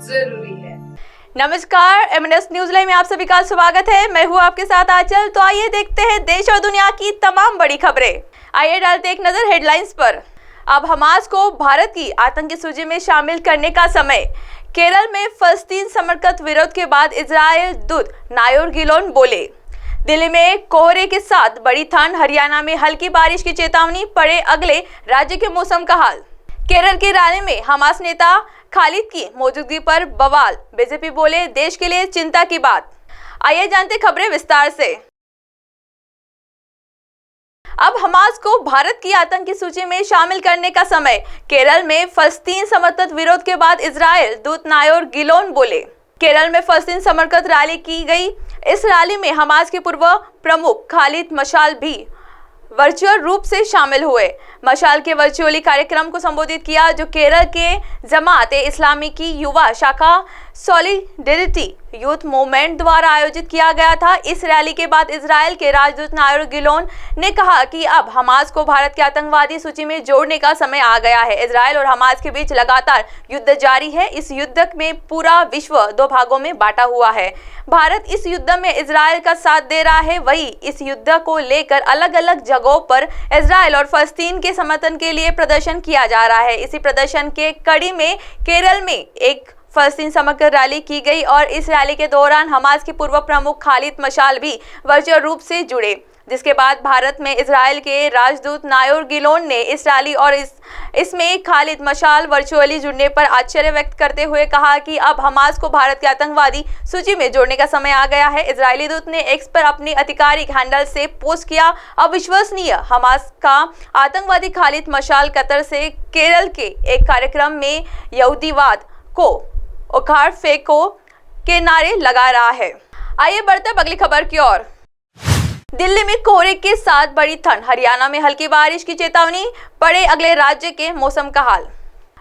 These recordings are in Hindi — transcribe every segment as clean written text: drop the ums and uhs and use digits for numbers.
जरूरी है। नमस्कार, एमएनएस न्यूज लाइव में आप सभी का स्वागत है। मैं हूं आपके साथ आंचल। तो आइए देखते हैं देश और दुनिया की तमाम बड़ी खबरें। आइए डालते एक नजर हेडलाइंस पर। अब हमास को भारत की आतंकी सूची में शामिल करने का समय। केरल में फलस्तीन समर्थक विरोध के बाद इजरायल दूत नायोर गिलोन बोले। दिल्ली में कोहरे के साथ बड़ी ठंड, हरियाणा में हल्की बारिश की चेतावनी, पड़े अगले राज्य के मौसम का हाल। केरल की रैली में हमास नेता खालिद की मौजूदगी पर बवाल, बीजेपी बोले देश के लिए चिंता की बात। आइए जानते खबरें विस्तार से। अब हमास को भारत की आतंकी सूची में शामिल करने का समय। केरल में फलस्तीन समर्थक विरोध के बाद इजरायल दूत नायोर गिलोन बोले। केरल में फलस्तीन समर्थक रैली की गई। इस रैली में हमास के पूर्व प्रमुख खालिद मशाल भी वर्चुअल रूप से शामिल हुए। मशाल के वर्चुअली कार्यक्रम को संबोधित किया, जो केरल के जमात ए इस्लामी की युवा शाखा सॉलिडेरिटी यूथ मूवमेंट द्वारा आयोजित किया गया था। इस रैली के बाद इजराइल के राजदूत नायोर गिलोन ने कहा कि अब हमास को भारत की आतंकवादी सूची में जोड़ने का समय आ गया है। इजराइल और हमास के बीच लगातार युद्ध जारी है। इस युद्ध में पूरा विश्व दो भागों में बांटा हुआ है। भारत इस युद्ध में इजराइल का साथ दे रहा है। वही इस युद्ध को लेकर अलग अलग जगहों पर इजराइल और फलस्तीन के समर्थन के लिए प्रदर्शन किया जा रहा है। इसी प्रदर्शन के कड़ी में केरल में एक फलस्तीन समर्थक रैली की गई और इस रैली के दौरान हमास के पूर्व प्रमुख खालिद मशाल भी वर्चुअल रूप से जुड़े, जिसके बाद भारत में इजराइल के राजदूत नायोर गिलोन ने इस रैली और इसमें खालिद मशाल वर्चुअली जुड़ने पर आश्चर्य व्यक्त करते हुए कहा कि अब हमास को भारत के आतंकवादी सूची में जोड़ने का समय आ गया है। इजरायली दूत ने एक्स पर अपनी आधिकारिक हैंडल से पोस्ट किया। अविश्वसनीय, हमास का आतंकवादी खालिद मशाल कतर से केरल के एक कार्यक्रम में यहूदीवाद को उखाड़ फेंको के नारे लगा रहा है। आइए बढ़ते हैं अगली खबर की ओर। दिल्ली में कोहरे के साथ बड़ी ठंड, हरियाणा में हल्की बारिश की चेतावनी, पड़े अगले राज्य के मौसम का हाल।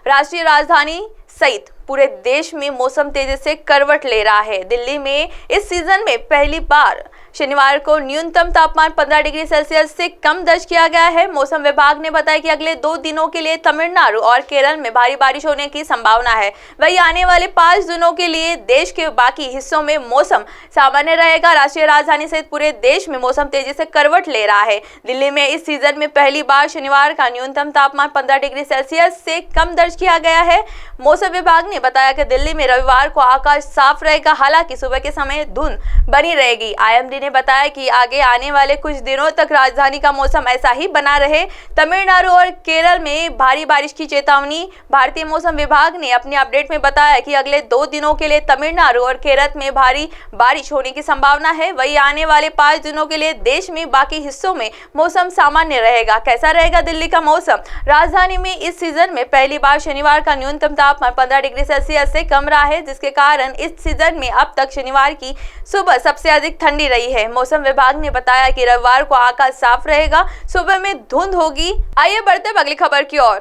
राष्ट्रीय राजधानी सहित पूरे देश में मौसम तेजी से करवट ले रहा है। दिल्ली में इस सीजन में पहली बार शनिवार को न्यूनतम तापमान 15 डिग्री सेल्सियस से कम दर्ज किया गया है। मौसम विभाग ने बताया कि अगले 2 दिनों के लिए तमिलनाडु और केरल में भारी बारिश होने की संभावना है। वहीं आने वाले 5 दिनों के लिए देश के बाकी हिस्सों में मौसम सामान्य रहेगा। राष्ट्रीय राजधानी सहित पूरे देश में मौसम तेजी से करवट ले रहा है। दिल्ली में इस सीजन में पहली बार शनिवार का न्यूनतम तापमान 15 डिग्री सेल्सियस से कम दर्ज किया गया है। मौसम विभाग ने बताया कि दिल्ली में रविवार को आकाश साफ रहेगा, हालांकि सुबह के समय धुंध बनी रहेगी। आईएमडी ने बताया कि आगे आने वाले कुछ दिनों तक राजधानी का मौसम ऐसा ही बना रहे। तमिलनाडु और केरल में भारी बारिश की चेतावनी। भारतीय मौसम विभाग ने अपने अपडेट में बताया कि अगले 2 दिनों के लिए तमिलनाडु और केरल में भारी बारिश होने की संभावना है। वहीं आने वाले 5 दिनों के लिए देश में बाकी हिस्सों में मौसम सामान्य रहेगा। कैसा रहेगा दिल्ली का मौसम? राजधानी में इस सीजन में पहली बार शनिवार का न्यूनतम तापमान 15 डिग्री सेल्सियस से कम रहा है, जिसके कारण इस सीजन में अब तक शनिवार की सुबह सबसे अधिक ठंडी रही है। मौसम विभाग ने बताया कि रविवार को आकाश साफ रहेगा, सुबह में धुंध होगी। आइए बढ़ते हैं अगली खबर की ओर।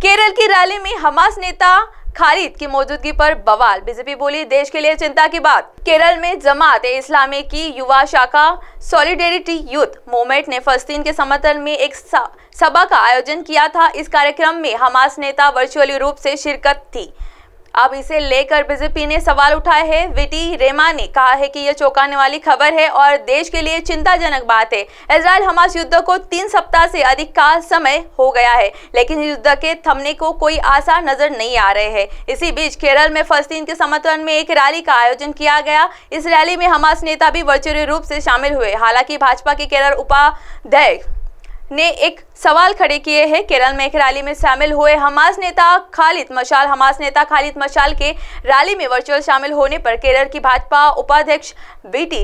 केरल की रैली में हमास नेता खालिद की मौजूदगी पर बवाल, बीजेपी बोली देश के लिए चिंता की बात। केरल में जमात ए इस्लामी की युवा शाखा सॉलिडेरिटी यूथ मूवमेंट ने फलस्तीन के समर्थन में एक सभा का आयोजन किया था। इस कार्यक्रम में हमास नेता वर्चुअली रूप से शिरकत थी। अब इसे लेकर बीजेपी ने सवाल उठाए हैं। वीटी रेमा ने कहा है कि यह चौंकाने वाली खबर है और देश के लिए चिंताजनक बात है। इजराइल हमास युद्ध को 3 सप्ताह से अधिक का समय हो गया है, लेकिन युद्ध के थमने को कोई आसार नजर नहीं आ रहे हैं। इसी बीच केरल में फलस्तीन के समर्थन में एक रैली का आयोजन किया गया। इस रैली में हमास नेता भी वर्चुअली रूप से शामिल हुए। हालांकि भाजपा के केरल उपाध्यक्ष ने एक सवाल खड़े किए हैं। केरल में एक रैली में शामिल हुए हमास नेता खालिद मशाल के रैली में वर्चुअल शामिल होने पर केरल की भाजपा उपाध्यक्ष वीटी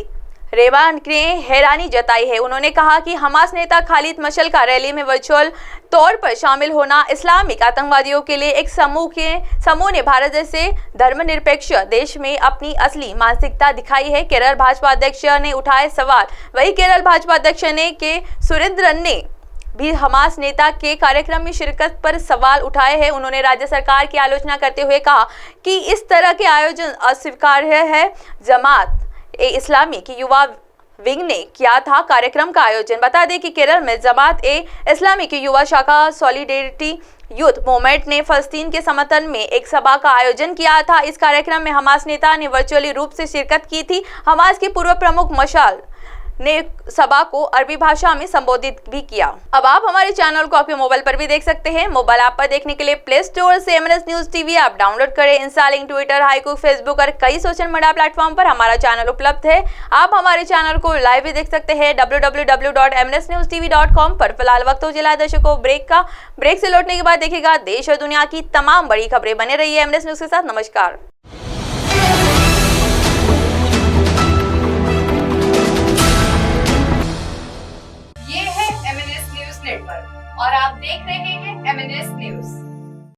रेवा ने हैरानी जताई है। उन्होंने कहा कि हमास नेता खालिद मशाल का रैली में वर्चुअल तौर पर शामिल होना इस्लामिक आतंकवादियों के लिए एक समूह ने भारत जैसे धर्मनिरपेक्ष देश में अपनी असली मानसिकता दिखाई है। केरल भाजपा अध्यक्ष ने उठाए सवाल। वही केरल भाजपा अध्यक्ष ने के सुरेंद्रन ने भी हमास नेता के कार्यक्रम में शिरकत पर सवाल उठाए हैं। उन्होंने राज्य सरकार की आलोचना करते हुए कहा कि इस तरह के आयोजन अस्वीकार्य है। जमात ए इस्लामी की युवा विंग ने किया था कार्यक्रम का आयोजन। बता दें कि केरल में जमात ए इस्लामी की युवा शाखा सॉलिडेरिटी यूथ मूवमेंट ने फलस्तीन के समर्थन में एक सभा का आयोजन किया था। इस कार्यक्रम में हमास नेता ने वर्चुअली रूप से शिरकत की थी। हमास के पूर्व प्रमुख मशाल ने सभा को अरबी भाषा में संबोधित भी किया। अब आप हमारे चैनल को आपके मोबाइल पर भी देख सकते हैं। मोबाइल ऐप पर देखने के लिए प्ले स्टोर से MNS news TV app download करें। इंस्टॉलिंग ट्विटर, हाइकू, फेसबुक और कई सोशल मीडिया प्लेटफॉर्म पर हमारा चैनल उपलब्ध है। आप हमारे चैनल को लाइव भी देख सकते हैं www.mnsnewstv.com पर। फिलहाल वक्त हो चला दर्शकों ब्रेक का। ब्रेक से लौटने के बाद देखिएगा देश और दुनिया की तमाम बड़ी खबरें। बने रहिए MNS न्यूज के साथ। नमस्कार। और आप देख रहे हैं MNS न्यूज।